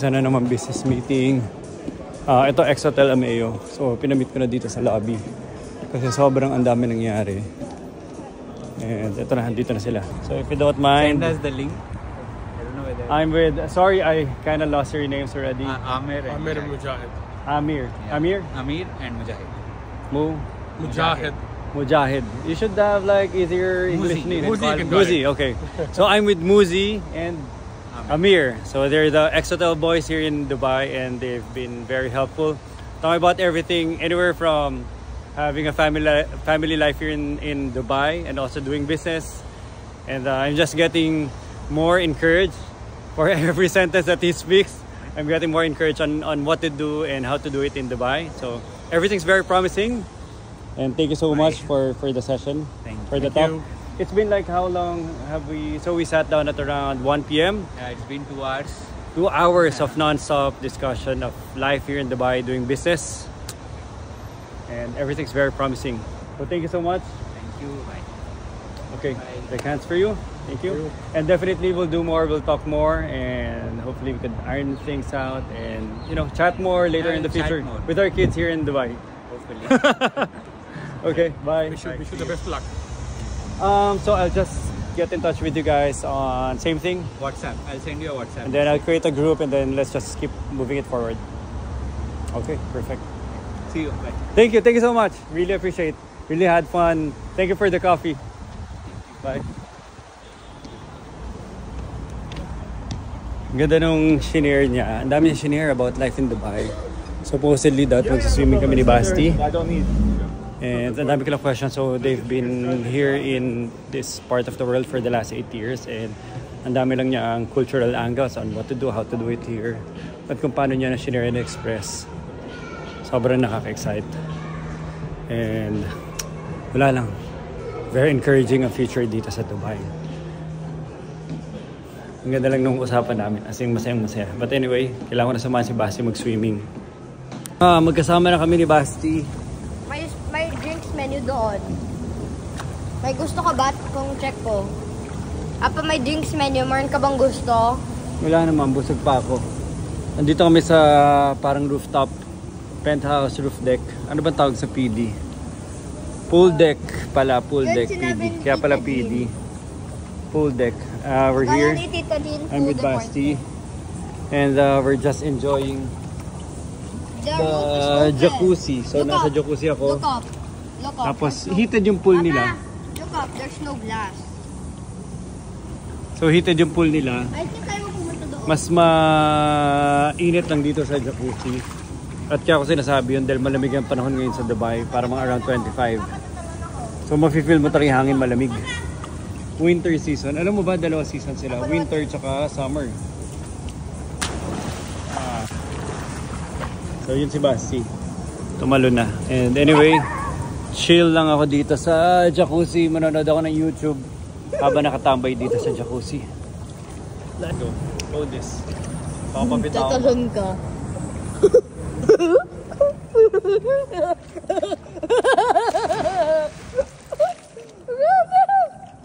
isa na naman business meeting. Ito Ex-Hotel Ameo. So pinamit ko na dito sa lobby. Kasi sobrang ang dami nangyari. And ito na, dito na sila. So if you don't mind. Send us the link. I don't know whether. I'm with, sorry I kind of lost your names already. Amir and Mujahid. Amir. Yeah. Amir? Amir and Mujahid. Mujahid. Mujahid. You should have like easier English name. Muzi, okay. So I'm with Muzi and Amir. So they're the Ex-Hotel boys here in Dubai and they've been very helpful. Talking about everything, anywhere from having a family life here in Dubai and also doing business. And I'm just getting more encouraged for every sentence that he speaks. I'm getting more encouraged on what to do and how to do it in Dubai. So everything's very promising. And thank you so much for the session, for the talk. It's been like how long have we... So we sat down at around 1 p.m. Yeah, it's been 2 hours. 2 hours of non-stop discussion of life here in Dubai, doing business. And everything's very promising. So thank you so much. Thank you. Bye. Okay, Bye. take hands for you. Thank you. And definitely we'll do more, we'll talk more, and hopefully we could iron things out and, you know, chat more later in the future with our kids here in Dubai. Hopefully. Okay, bye. Wish you the best luck. So I'll just get in touch with you guys on same thing. WhatsApp. I'll send you a WhatsApp. And then I'll create a group and then let's just keep moving it forward. Okay, perfect. See you. Bye. Thank you so much. Really appreciate. Really had fun. Thank you for the coffee. Bye. Ang ganda nung shinare niya. Ang dami niya shinare about life in Dubai. Supposedly that magsiswimming kami ni Basti. And ang dami ko lang questions. So they've been here in this part of the world for the last 8 years. And ang dami lang niya ang cultural angles on what to do, how to do it here. At kung paano niya na shinare and express. Sobrang nakaka-excite. And wala lang. Very encouraging ang future dito sa Dubai. Ang ganda lang nung usapan namin. As in, masayang-masaya. But anyway, kailangan ko na samahan si Basti mag-swimming. Magkasama na kami ni Basti. May drinks menu doon. May gusto ka ba kung check ko? Apa may drinks menu, meron ka bang gusto? Wala naman, busog pa ako. Nandito kami sa parang rooftop. Penthouse roof deck. Ano bang tawag sa PD? Pool deck pala, pool deck PD. Kaya pala PD. Pool deck. We're here. I'm with Basti. And we're just enjoying the jacuzzi. So nasa jacuzzi ako. Look up. Tapos heated yung pool nila. Look up, there's no glass. So heated yung pool nila. I think I will pumunta doon. Mas mainit lang dito sa jacuzzi. At kaya ko sinasabi yun dahil malamig ang panahon ngayon sa Dubai. Para mga around 25. So mafe-feel mo talaga yung hangin malamig. Winter season. Alam mo ba, 2 season sila. Winter tsaka summer. So yun si Basti. Tumalo na. And anyway, chill lang ako dito sa jacuzzi. Manonood ako ng YouTube habang nakatambay dito sa jacuzzi. Let's go. Load this. Papapitaw. Tatalon ka.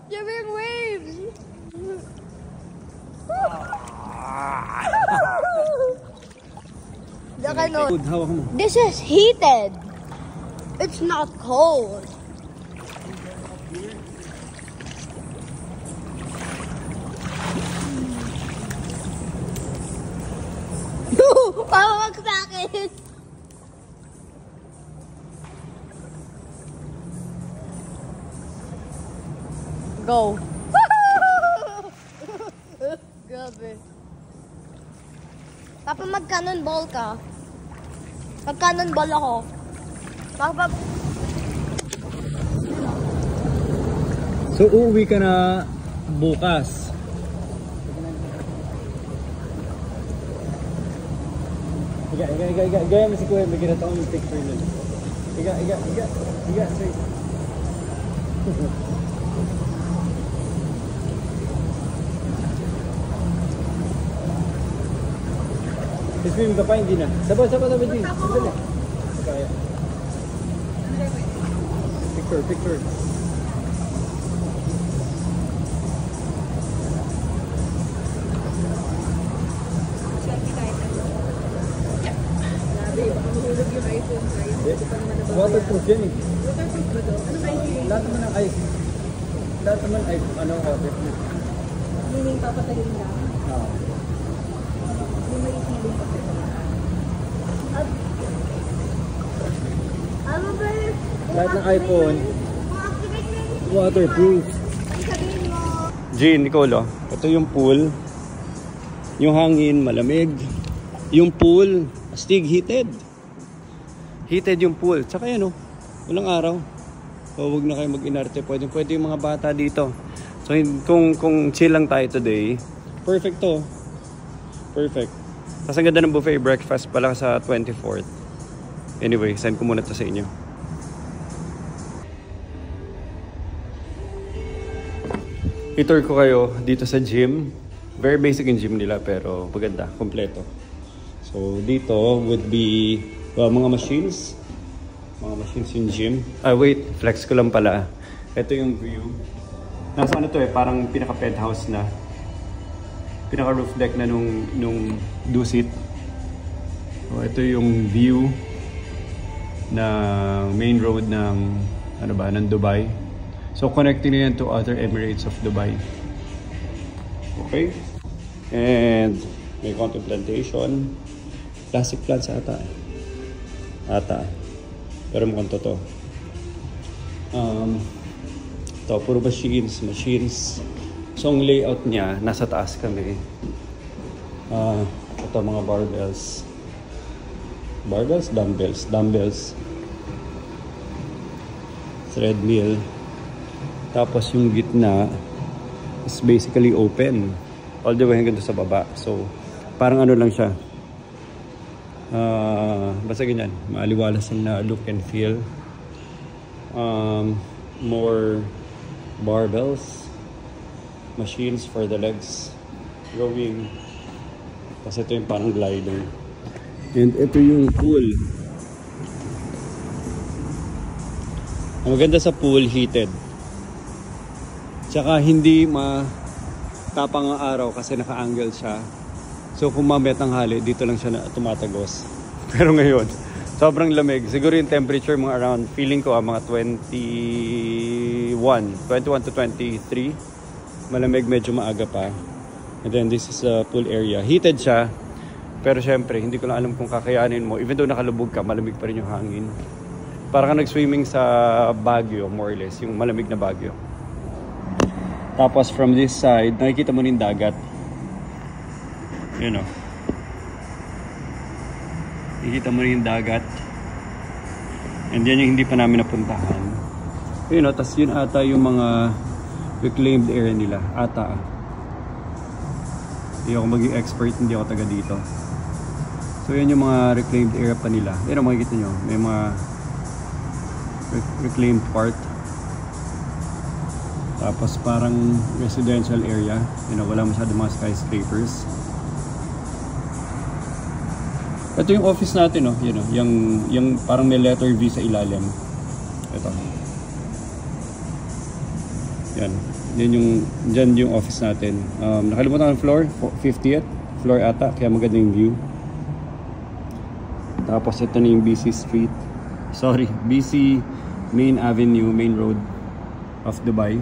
Giving waves. This is heated. It's not cold. Pawag sa akin. Go. Grabe. Papa, mag-cannonball ka. Mag-cannonball ako. Papa. So uuwi ka na bukas. Gaya mo si Kuya, may ginataon yung picture nun. Iga, straight. Swim ka pa, hindi na. Sabaw na ba, G? Sandali. Kaya. Picture. yung iPhone sa'yo. Hindi pa naman nababala. Waterproof yan eh. Waterproof ba to? Ano ba yung Lahat naman ng ice. Lahat naman ay waterproof. meaning papatayin lang? Oo. Yung may feeling pa. Ano ba yun? Lahat ng iPhone, waterproof. Sabihin mo. Jean, Nicolo, ito yung pool. Yung hangin, malamig. Yung pool, astig, heated. Heated yung pool. Tsaka yan, walang araw. So, huwag na kayo mag-inarte. Pwede yung mga bata dito. So, kung chill lang tayo today, perfect to. Perfect. Tapos ang ganda ng buffet breakfast pala sa 24th. Anyway, send ko muna to sa inyo. I-tour ko kayo dito sa gym. Very basic yung gym nila pero maganda, kompleto. So dito would be mga machines. Mga machines yung gym. Wait, flex ko lang pala. Ito yung view. Nasa ano to parang pinaka-penthouse na. Pinaka-roof deck na nung Dusit. So ito yung view na main road ng ng Dubai. So connecting na yan to other Emirates of Dubai. Okay? And may konting plantation. Plastic plants ata. Pero mukhang totoo. Ito, puro machines. So ang layout niya, nasa taas kami. Ito mga barbells. Dumbbells. Treadmill. Tapos yung gitna is basically open. All the way hanggang sa baba. So, parang ano lang siya. Basta ganyan. Maaliwalas na look and feel. More barbells. Machines for the legs. Rowing. Tapos ito yung parang glider. And ito yung pool. Ang maganda sa pool, heated. Tsaka hindi matapang ang araw kasi naka-angle siya. So kung mamaya tanghali, dito lang siya tumatagos. Pero ngayon, sobrang lamig. Siguro yung temperature mga around, feeling ko mga 21 to 23. Malamig, medyo maaga pa. And then this is a pool area. Heated siya. Pero syempre, hindi ko lang alam kung kakayanin mo. Even though nakalubog ka, malamig pa rin yung hangin. Parang ka nag-swimming sa Baguio, more or less. Yung malamig na Baguio. Tapos from this side, nakikita mo yung dagat. Yun o. Nakikita mo yung dagat. And yan yung hindi pa namin napuntahan. Yun o, tas yun ata yung mga reclaimed area nila. Ata. Hindi ako maging expert, hindi ako taga dito. So yan yung mga reclaimed area pa nila. Yan o, makikita nyo. May mga reclaimed part. Tapos parang residential area. Wala masyadong mga skyscrapers. Ito yung office natin, yung parang may letter V sa ilalim. Ito. Yan yung office natin. Nakalimutan ang floor, 50th floor ata, kaya maganda yung view. Tapos ito na yung BC Street. BC Main Avenue, Main Road of Dubai.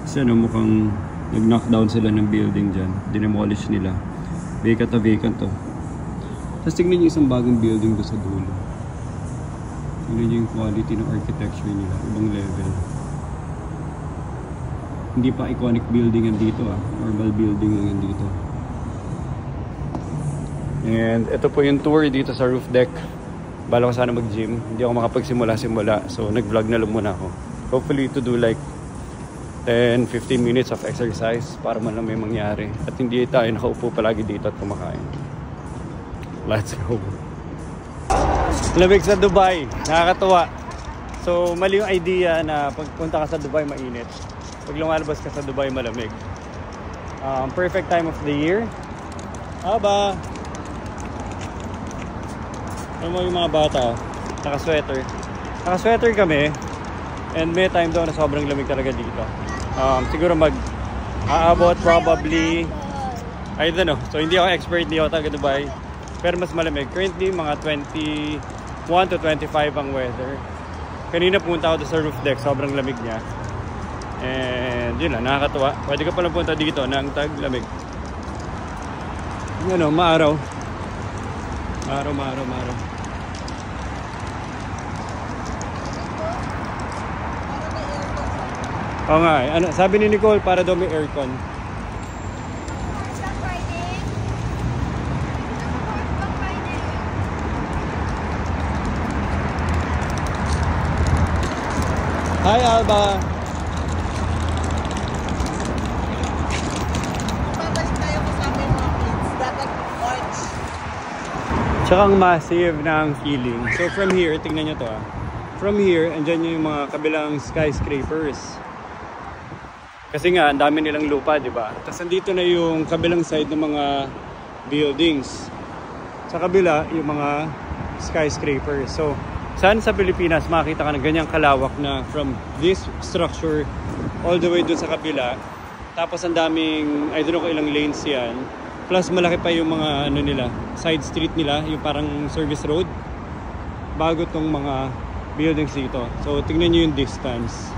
Kasi mukhang nag-knock down sila ng building dyan. Dinemolish nila. Vacant to. Tapos tignan nyo isang bagong building doon sa dulo. Tignan nyo yung quality ng architecture nila. Ibang level. Hindi pa iconic building yan dito Normal building lang yan dito. And ito po yung tour dito sa roof deck. Bala ko sana mag-gym. Hindi ako makapagsimula. So nag-vlog na lang muna ako. Hopefully to do like 10-15 minutes of exercise para man lang may mangyari. At hindi tayo nakaupo palagi dito at kumakain. Let's go. Lamig sa Dubai. Nakakatuwa. So mali yung idea na pagpunta ka sa Dubai mainit. Pag lumalabas ka sa Dubai malamig. Perfect time of the year. Aba! Ano mo yung mga bata? Naka-sweater. Naka-sweater kami. And may time daw na sobrang lamig talaga dito. Siguro aabot probably, I don't know. So hindi ako expert, hindi ako taga Dubai. pero mas malamig. Currently, mga 21 to 25 ang weather. Kanina pumunta ako sa roof deck, sobrang lamig niya. And yun lang, nakakatuwa. Pwede ka palang punta dito ng tag-lamig. Ano, maaraw. Maaraw. Oo nga eh. Ano, sabi ni Nicole, para daw may aircon. Hi, Alba! Babalik tayo kasama yung mga kids. Dapat watch. Tsaka ang massive ng feeling. So from here, tingnan nyo to ah. From here, andyan yung mga kabilang skyscrapers. Kasi nga, ang dami nilang lupa, di ba? Tapos andito na yung kabilang side ng mga buildings. Sa kabila, yung mga skyscrapers. So, saan sa Pilipinas makita ka na ganyang kalawak na from this structure all the way dun sa kabila. Tapos ang daming, I don't know kung ilang lanes yan. Plus malaki pa yung mga ano nila, side street nila, yung parang service road. Bago tong mga buildings dito. So tingnan nyo yung distance.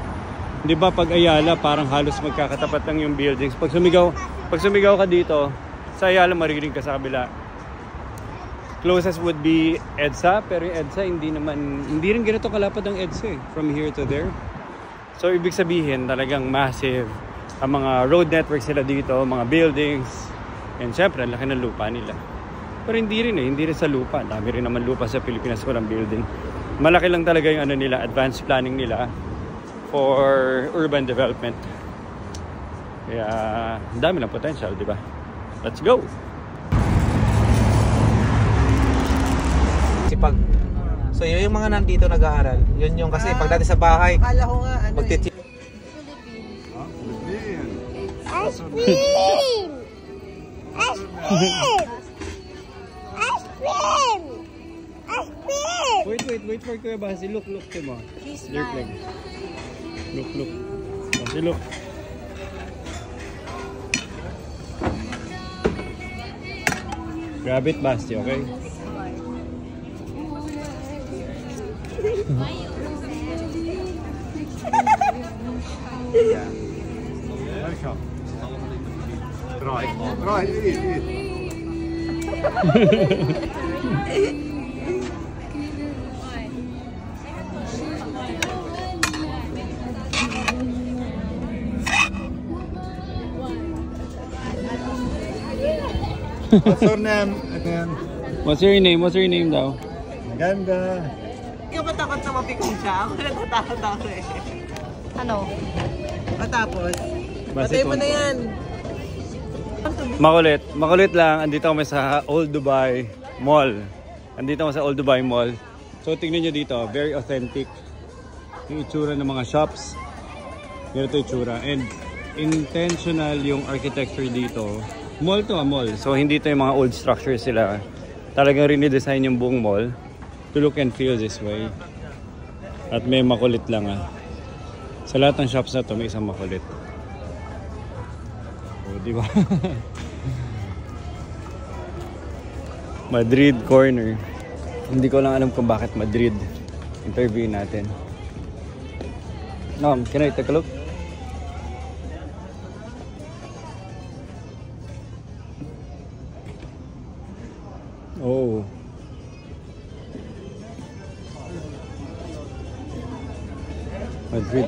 Di ba pag Ayala parang halos magkakatapat lang yung buildings. Pag sumigaw ka dito, sa Ayala maririnig ka sa kabila. Closest would be EDSA, pero yung EDSA hindi rin ganito kalapad ang EDSA eh, from here to there. So ibig sabihin talagang massive ang mga road networks nila dito, mga buildings, and syempre ang laki ng lupa nila. Pero hindi rin sa lupa. Dami rin naman lupa sa Pilipinas, walang building. Malaki lang talaga yung ano nila, advanced planning nila for urban development. Kaya ang dami ng potential, di ba? Let's go! So yun yung mga nandito nag-aaral. Yun yung kasi pag dati sa bahay. Akala ko nga ano Ice cream! Wait for Kuya Basi. Look, Timo. She's Look. Basi, look. Grab it, Basti, okay? What's your name again? What's your name daw? Ganda. Hindi ka matakot na mapikong siya? Ako natatakot ako eh. Ano? Matapos. Basi Patay mo na yan. Makulit lang. Andito kami sa Old Dubai Mall. So tingnan nyo dito, very authentic yung itsura ng mga shops. Ganito itsura. And intentional yung architecture dito. Mall to mall. So hindi to yung mga old structures sila. Talagang rin-design yung buong mall to look and feel this way. At may makulit lang ah. Sa lahat ng shops na to, may isang makulit. O, di ba? Madrid corner. Hindi ko lang alam kung bakit Madrid. Interview natin. No, can I take a look? Oh. Madrid.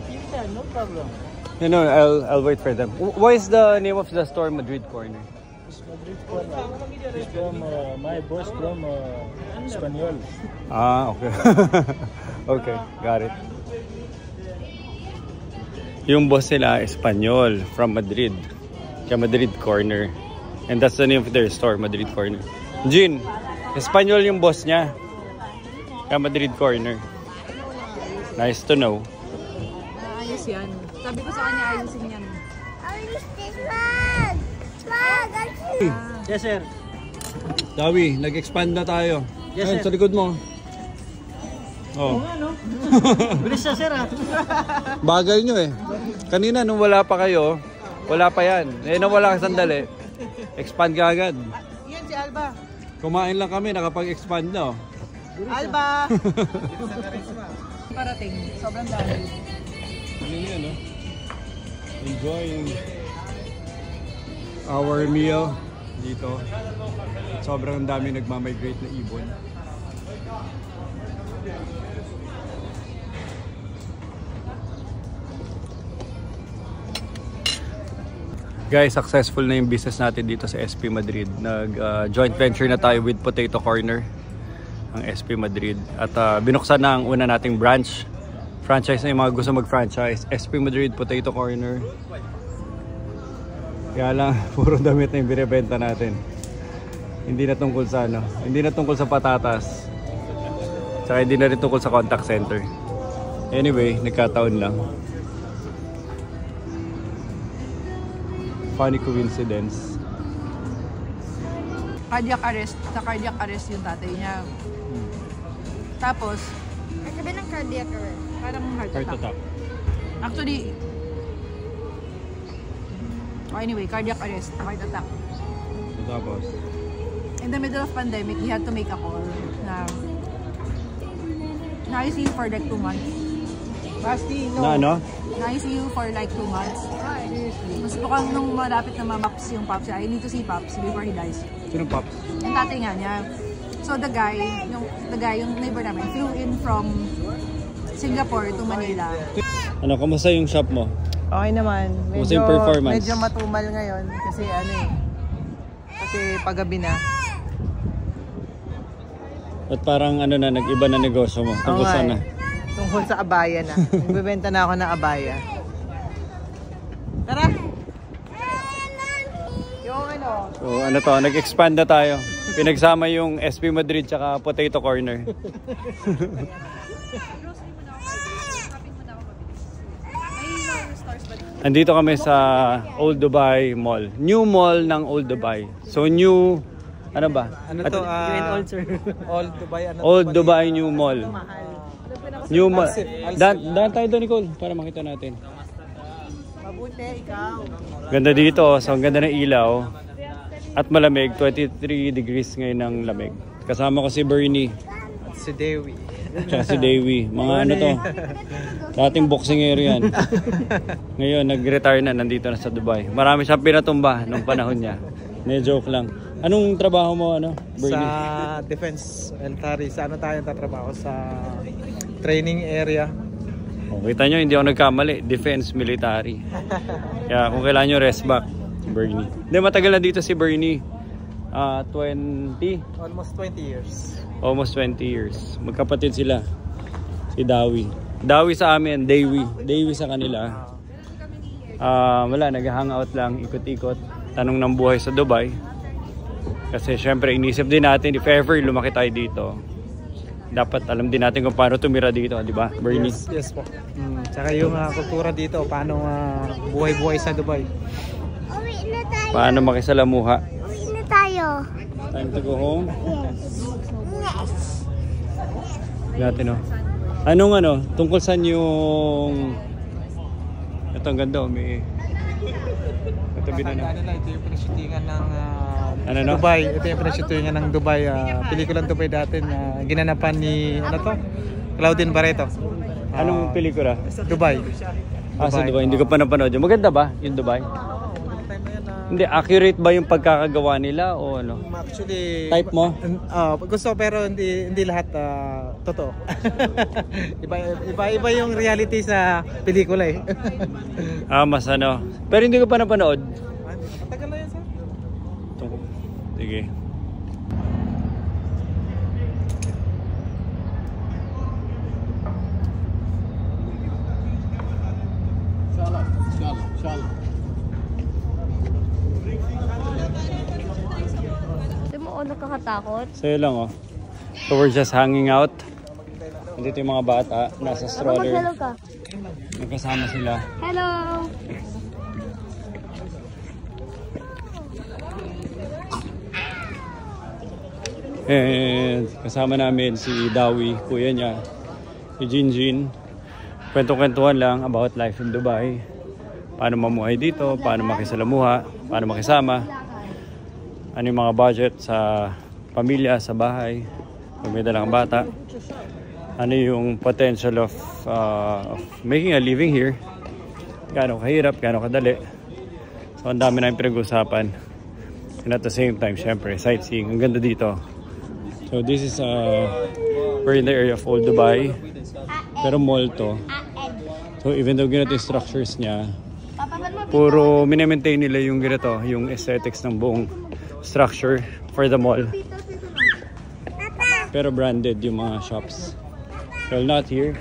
No problem. No, I'll wait for them. What is the name of the store, Madrid Corner? Madrid corner. It's from my boss from Espanyol. Ah, okay. Okay, got it. Yung boss nila, Espanyol, from Madrid. Kaya Madrid Corner. And that's the name of their store, Madrid Corner. Jean, Espanyol yung boss niya. Kaya Madrid Corner. Nice to know. Ayos yan. Sabi ko sa kanya, ayusin yan. Yes, sir. Dawi, nag-expand na tayo. Yes, ayun, sir. sa likod mo. Oh. Ano? Bilis siya, sir, ha? Bagal nyo eh. Kanina nung wala pa kayo, wala pa yan. Eh nung wala ka sandali, expand ka agad. Yan si Alba. Kumain lang kami, nakapag-expand na. Alba! Parating. Sobrang dami. Ano yun, no? Enjoying our meal dito. Sobrang dami nagmamigrate na ibon. Guys, successful na yung business natin dito sa SP Madrid. Nag-joint venture na tayo with Potato Corner, ang SP Madrid. At binuksan na ang una nating branch. Franchise na yung mga gusto mag-franchise. SP Madrid, Potato Corner. Kaya lang, puro damit na yung binibenta natin. Hindi na tungkol sa ano, hindi na tungkol sa patatas. Tsaka hindi na rin tungkol sa contact center. Anyway, nagkataon lang. Funny coincidence. Cardiac arrest. Sa cardiac arrest yung tatay niya. Tapos, Ang sabi ng cardiac arrest. parang heart Heart attack. attack. Actually, anyway, cardiac arrest, heart attack. Tapos, In the middle of pandemic, he had to make a call na ICU for like 2 months. Basti, no. na ano? Na ICU for like 2 months. Mas mukhang nung malapit na ma-Pops yung Pops, I need to see Pops before he dies. Sinong Pops? Yung tatay nga niya. So the guy, yung neighbor namin, flew in from Singapore to Manila. Ano, kamusta yung shop mo? Okay naman. Kumusta yung performance? Medyo matumal ngayon kasi ano eh. Kasi paggabi na. At parang ano na, nag-iba na negosyo mo. Tungkol Oo nga sana. eh. Tungkol sa abaya na. Nagbebenta na ako ng abaya. Tara! Yung ano? So ano to, nag-expand na tayo. Pinagsama yung SP Madrid tsaka Potato Corner. Andito kami sa Old Dubai Mall. New mall ng Old Dubai. So new, ano ba? Ano to? Old Dubai. Ano Old Dubai New Mall. New mall. Daan tayo doon, Nicole, para makita natin. Mabuti, ikaw. Ganda dito, so ang ganda ng ilaw. At malamig, 23 degrees ngayon ng lamig. Kasama ko si Bernie. At si Dewi. Tsaka si Davey. Mga ano to, dating boxingero yan. Ngayon, nag-retire na, nandito na sa Dubai. Marami siyang pinatumba nung panahon niya. Ne-joke lang. Anong trabaho mo, ano, Bernie? Sa Defense Eltari. Sa ano tayo tatrabaho? Sa training area. Oh, kita nyo, hindi ako nagkamali. Defense Military. Kaya kung kailangan nyo, rest back. Bernie. Hindi, matagal na dito si Bernie. 20? Almost 20 years. Almost 20 years. Magkapatid sila. Si Dawi. Dawi sa amin, Davey. Davey sa kanila. Wala, nag-hangout lang, ikot-ikot. Tanong ng buhay sa Dubai. Kasi syempre, inisip din natin, if ever lumaki tayo dito, dapat alam din natin kung paano tumira dito, di ba, Bernie? Yes po. Tsaka yung kultura dito, paano buhay-buhay sa Dubai. Uwi na tayo. Paano makisalamuha. Uwi na tayo. Time to go home. Yes. Dati no. Anong ano, tungkol saan yung... Ito ang ganda, may... Katabi na na. Ito yung pinashootingan ng Ano, no? Dubai. Ito yung pinashootingan ng Dubai. Pelikulang Dubai dati na ginanapan ni, ano to? Claudine Barreto. Anong pelikula? Dubai. Sa Dubai. Hindi ko pa napanood yun. Maganda ba yung Dubai? Hindi, accurate ba yung pagkakagawa nila o ano? Actually, Type mo? Gusto pero hindi lahat totoo. iba yung reality sa pelikula eh. Mas ano. Pero hindi ko pa napanood. Matagal na yan, sir. Sige. Hindi mo nakakatakot? Sa'yo lang oh. So we're just hanging out. Nandito yung mga bata. Nasa Mag-hello stroller. ka. Magkasama sila. Hello! And kasama namin si Dawi, kuya niya, si Jinjin. Kwento-kwentuhan lang about life in Dubai. Paano mamuhay dito, paano makisalamuha, paano makisama. Ano yung mga budget sa pamilya sa bahay, pag may dalang bata, ano yung potential of making a living here, gaano kahirap, gaano kadali. So ang dami namin pinag-usapan, and at the same time syempre sightseeing, ang ganda dito. So this is we're in the area of Old Dubai, pero mall to. So even though ganito yung structures niya, puro mini-maintain nila yung ganito, yung aesthetics ng buong structure for the mall. Pero branded yung mga shops. Well, not here.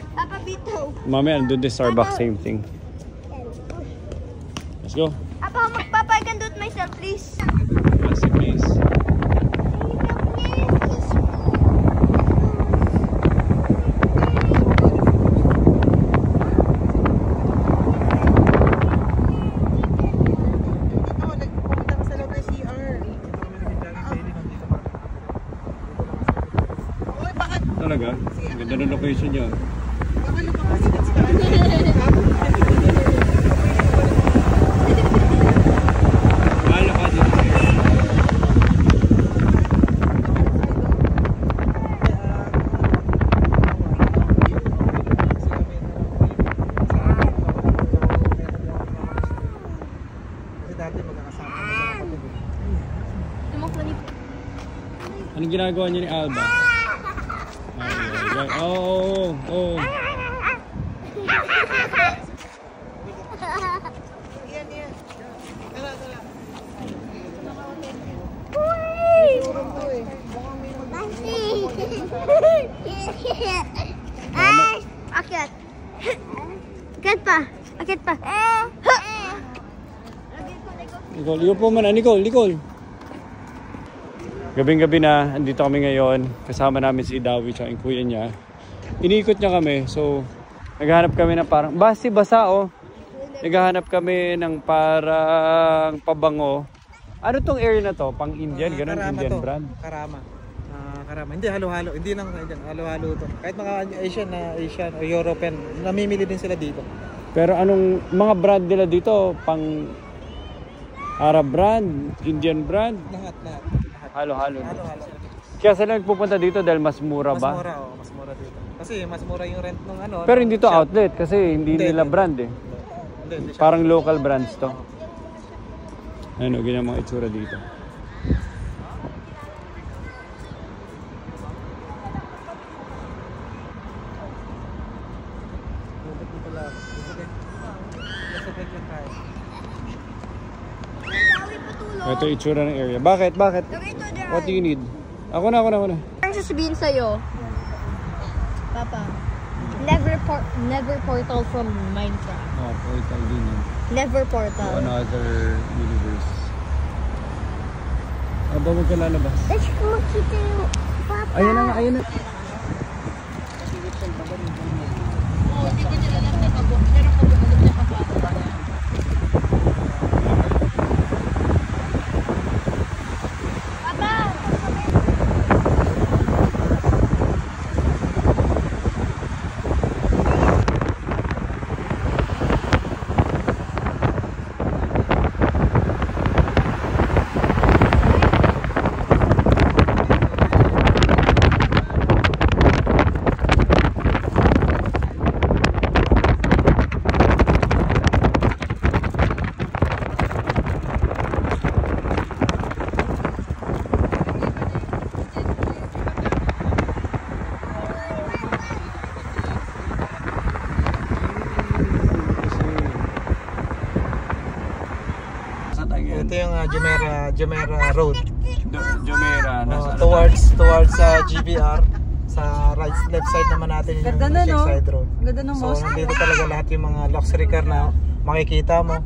Mamaya andun din Starbucks, same thing. Let's go. Papa, I can do it myself, please. Classic place. Talaga? Ang ganda ng location niya. Mahalo ka dito. Anong ginagawa niyo ni Alba? Oh. Akyat. Akyat pa. Nicole, iyo po man. Nicole. Gabing-gabi na, andito kami ngayon. Kasama namin si Dawi at yung kuya niya. Iniikot niya kami. So, naghahanap kami ng parang, basa oh. Naghahanap kami ng parang pabango. Ano tong area na to? Pang Indian? Ganun, Indian to. Brand? Karama. Hindi, halo-halo. Hindi lang Indian, halo-halo to. Kahit mga Asian o European, namimili din sila dito. Pero anong mga brand nila dito? Pang Arab brand? Indian brand? Lahat. Halo-halo. Kaya sila nagpupunta dito dahil mas mura ba? Mas mura dito. Kasi mas mura yung rent ng ano. Pero hindi to outlet kasi hindi nila brand eh. Hindi Parang local brands to. Ano, ganyan mga itsura dito. Ito yung itsura ng area. Bakit? What do you need? Ako na. Ang sasabihin sa'yo, Papa, never portal from Minecraft. Oh, portal din yun. Never portal. To another universe. Aba, huwag ka lalabas. Let's makita yung Papa. Ayun na. Ito yung Jumeirah Road. Jumeirah. Towards GBR. Sa left side naman natin yung Sheikh Zayed Road. Ganda ng So nandito talaga lahat yung mga luxury car na makikita mo.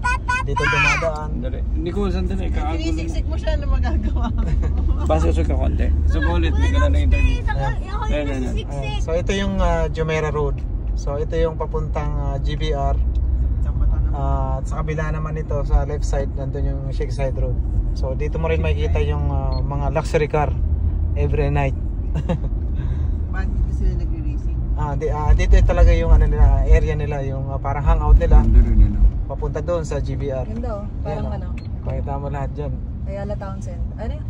Dito dumadaan. Nicole, sandali. Sinisiksik mo siya na magagawa. Pasok ka konti. Subulit, hindi ka na na-interview. So ito yung Jumeirah Road. So ito yung papuntang GBR. At sa kabila naman ito, sa left side, nandun yung Sheikh Zayed Road. So dito mo rin makikita yung mga luxury car every night. Bakit dito sila nagre-racing? Dito talaga yung area nila, yung parang hangout nila. Papunta doon sa GBR. Ganda oh, parang ano. Pakita mo lahat dyan. Ayala Townsend. Ano yun?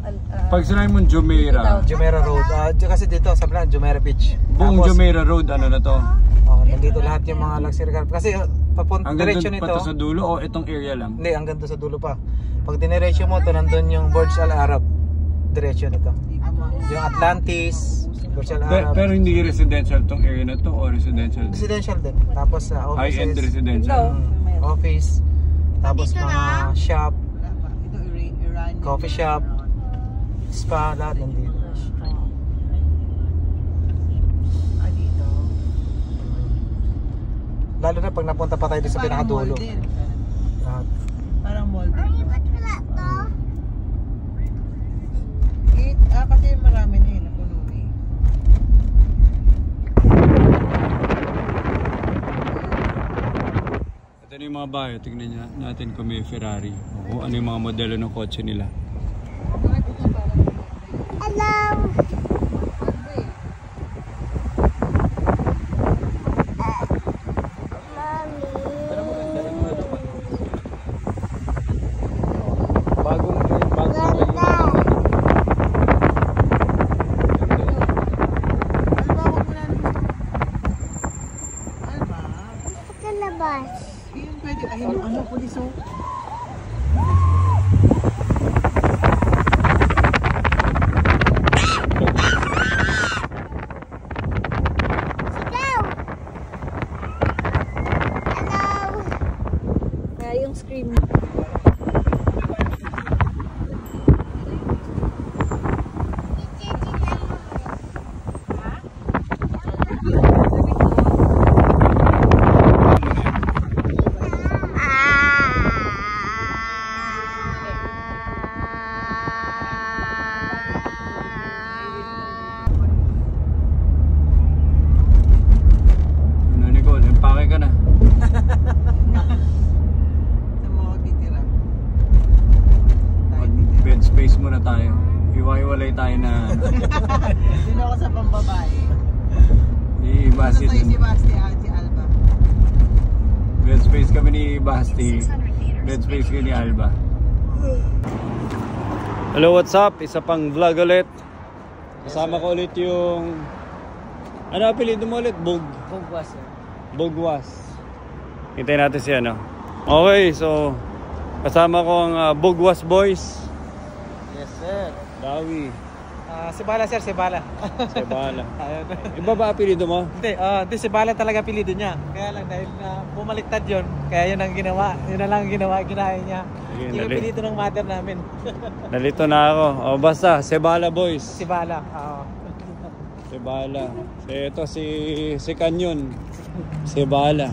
Pag sinabi mong Jumeirah, Jumeirah Road. Kasi dito sa Blan, Jumeirah Beach. buong Jumeirah Road, ano na to? Nandito lahat yung mga luxury car. Kasi papunta Hanggang diretso doon nito. pa to sa dulo o itong area lang? Hindi, hanggang doon sa dulo pa. Pag diniretso mo to, nandun yung Burj Al Arab. Diretso nito. Yung Atlantis, Burj Al Arab. Pero hindi residential tong area na to o residential? Residential din. Tapos offices. High-end residential? Office. Tapos mga shop. Coffee shop. Spa, lahat nandito. Lalo na pag napunta pa tayo sa pinakadulo. Lahat. Parang mall din. Ba't wala to? Kasi marami na yun. Napuno eh. Ito na yung mga bahay. Tignan natin kung may Ferrari. O ano yung mga modelo ng kotse nila. Hello! Puliso. Kaya yung scream. Tayo na Dito ako sa pambabae. ni Basti. Si Basti Alba. Bed space kami ni Basti. Bed space kami ni Alba. Hello, what's up? Isa pang vlog ulit. Kasama ko ulit yung ano apelido mo ulit? Bugwas. Bugwas. Hintayin natin si ano. Okay, so kasama ko ang Bugwas Boys. Yes, sir. Dawi. Si Bala, sir. Si Bala. Si Bala. Iba ba apelido mo? Hindi, si Bala talaga apelido niya. Kaya lang dahil bumaliktad yun. Kaya yun ang ginawa. Yun na lang ang ginaya niya. Yung apelido ng mother namin. Nalito na ako. O basta, si Bala Boys. Si Bala. Si Bala. Ito si Canyon. Si Bala.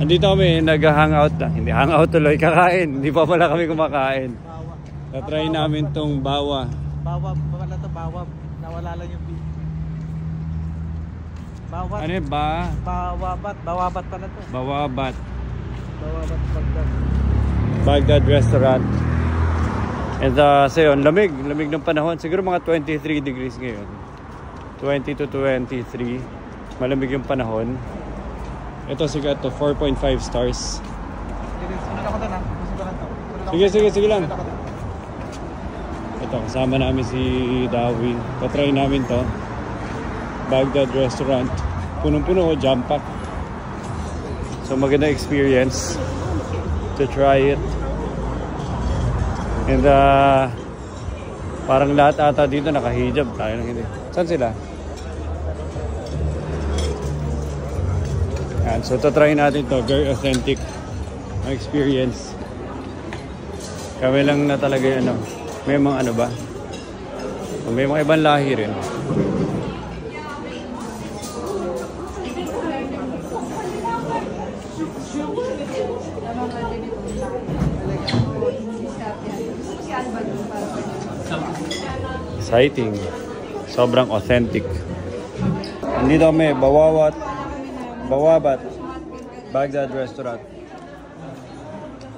Andito kami, nag-hangout na. Hindi hangout tuloy, kakain. Hindi pa pala kami kumakain. Na-try namin tong bawa. Bawa, wala to bawa. Nawala lang yung beat. Bawat. Ano yun ba? Bawabat pala to. Bawabat. Bawabat Baghdad. Baghdad restaurant. And so yun, lamig ng panahon. Siguro mga 23 degrees ngayon. 20 to 23. Malamig yung panahon. Ito sigat to 4.5 stars. Sunod ako doon ha. Sige lang. Ito, kasama namin si Dawi. Patry namin to. Baghdad restaurant. Punong-puno, jam pack. So maganda experience to try it. And parang lahat ata dito nakahijab. Tayo lang hindi. Saan sila? Yan, so try natin to. Very authentic experience. Kami lang na talaga ano. May mga ano ba? May mga ibang lahi rin. Exciting. Sobrang authentic. Nandito kami, Bawabat Baghdad restaurant.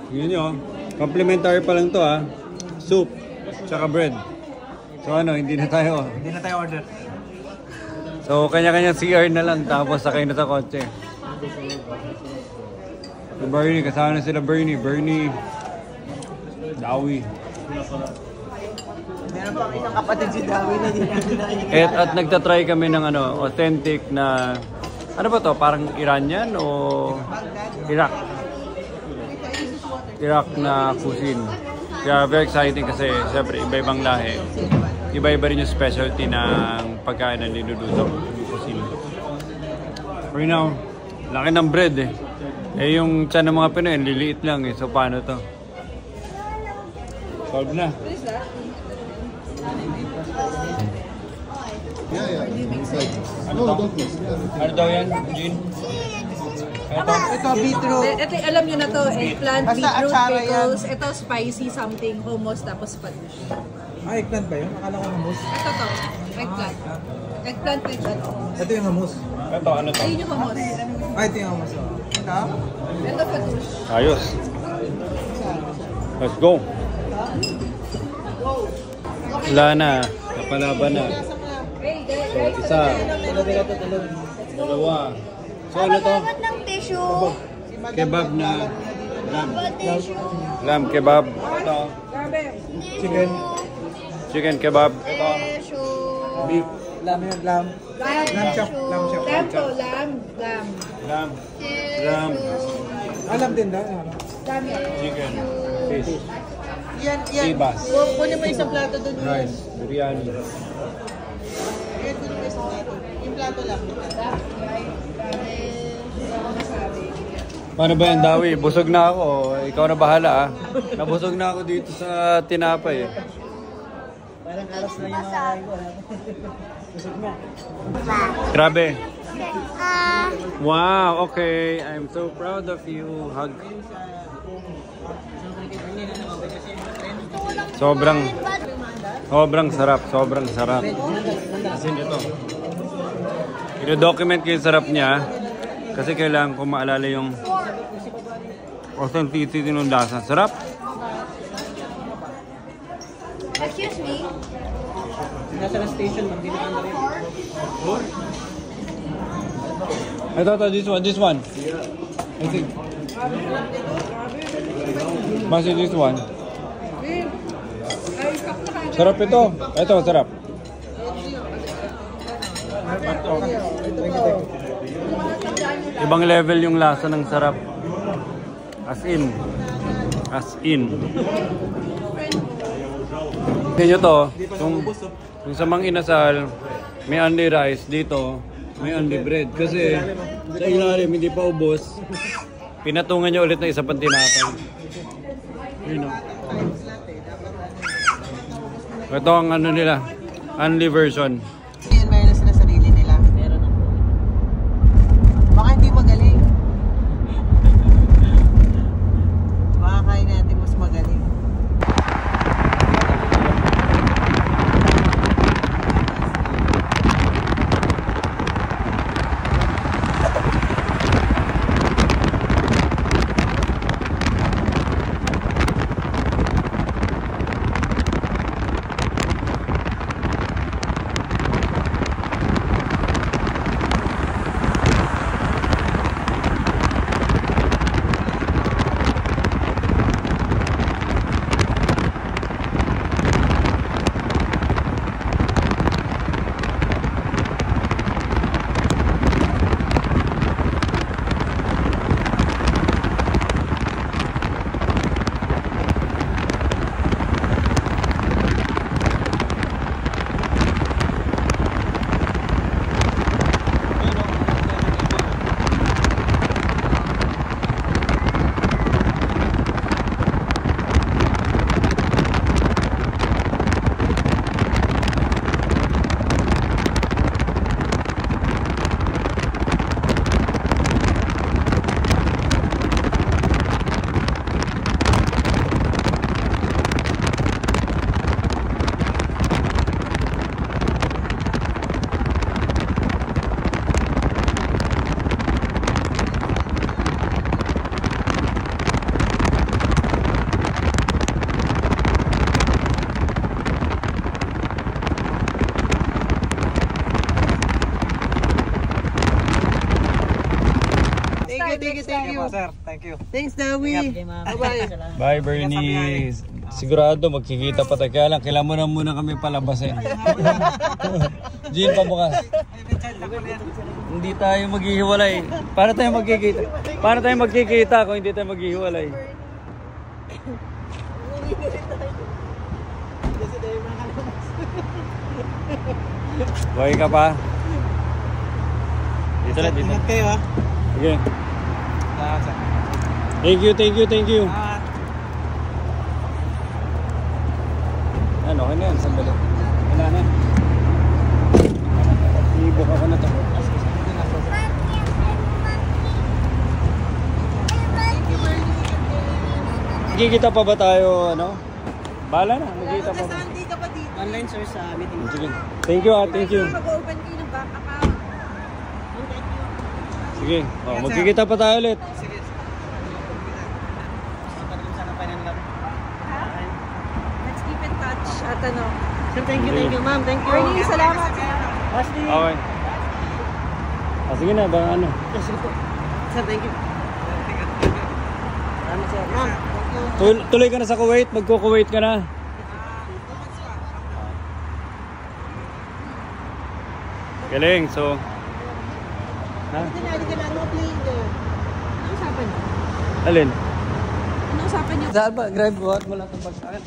Yun nyo, complimentary pa lang to ha. Soup, tsaka bread. So ano, hindi na tayo order. So kanya-kanya CR na lang, tapos sakay na sa kotse. So Bernie, kasama na sila Bernie, Dawi. Meron pang isang kapatid si Dawi na hindi natin At nagtatry kami ng authentic na, ano ba to? Parang Iranian o Iraq? Iraq na cuisine. Kaya very exciting kasi siyempre iba-ibang lahi. Iba-iba rin yung specialty ng pagkain na niluluto ng cuisine. Right now, laki ng bread eh. Eh yung tiyan ng mga Pinoy, liliit lang eh. So paano to? Solve na. Ano daw yan, Jean? Ito, beetroot. Ito, alam nyo na to, eggplant, Basta beetroot, atsara pickles. Ito, spicy something, hummus, tapos spanish. Ah, eggplant ba yun? Akala ko hummus. Ito to, eggplant. Eggplant with ano. Ito yung hummus. Ito, ano to? Ayun yung hummus. Ah, ito yung hummus. Ito? Ito, patus. Ayos. Let's go. Wala na. Napalaban na. So, isa. Dalawa. So, ano to? Dapat ng tissue. Kebab na lamb. Tissue. Lamb kebab. Ito. Chicken. Chicken kebab. Ito. Tissue. Beef. Lamb yun, lamb. Lamb chop. Lamb chop. Lamb to, lamb. Lamb. Lamb. Ah, lamb din daw. Ano? Lamb yan. Chicken. Fish. Yan. Sibas. Kunin mo isang plato doon. Rice. Biryani. Kunin mo isang plato. Yung plato lang. Paano ba yan, Dawi? Busog na ako. Ikaw na bahala ah. Nabusog na ako dito sa tinapay eh. Parang alas na yung mga ko. Busog na. Grabe. Wow, okay. I'm so proud of you. Hug. Sobrang sarap. Sobrang sarap. Kasi ito. I-document ko yung sarap niya. Kasi kailangan ko maalala yung authenticity ng lasa. Sarap. Excuse me. Nasa na station, magdinaan na rin. Ito, this one. I think. Basi this one. Sarap ito. Ito, sarap. Ibang level yung lasa ng sarap. As in. Tingnan nyo to, yung sa Mang Inasal, may only rice. Dito, may only bread. Kasi sa ilalim, hindi pa ubos. Pinatungan nyo ulit na isa pang tinapay. Yun o. Ito ang ano nila, only version. Yan, mayroon sila sarili nila. Meron ako. Baka hindi magaling. Baka kaya natin mas magaling. Thank you. Sir. Thank you. Thanks, Dawi. Bye-bye. Bye, Bernie. sigurado magkikita pa tayo. Kaya lang, kailangan muna kami palabasin. Gin pa bukas. Hindi tayo maghihiwalay. Para tayo magkikita? Para tayo magkikita kung hindi tayo maghihiwalay? Buhay ka pa? Dito na, dito. Ingat kayo ha. Sige. Thank you. Ano, okay na yan. Sandali. Wala na. Ibok ako na to. Magkikita pa ba tayo, ano? Bahala na, magkikita pa ba? Sunday ka pa dito. Online sir sa meeting. Sige. Thank you, thank you. Mag-open kayo ng bank account. Sige, oh, magkikita pa tayo ulit. Let's keep in touch at ano. Sir, thank you ma'am. Thank you. Ernie, salamat. Ashley. Okay. Sige na, baka ano. Sir, thank you. Salamat sir. Ma'am, thank you. Tuloy ka na sa Kuwait, magko-Kuwait ka na. Galing, so... Ha? Tinali ka na, no playing there. Ano usapan niyo? Alin? Ano usapan niyo? Saan ba? Grab, buhat mo lang itong pagkain.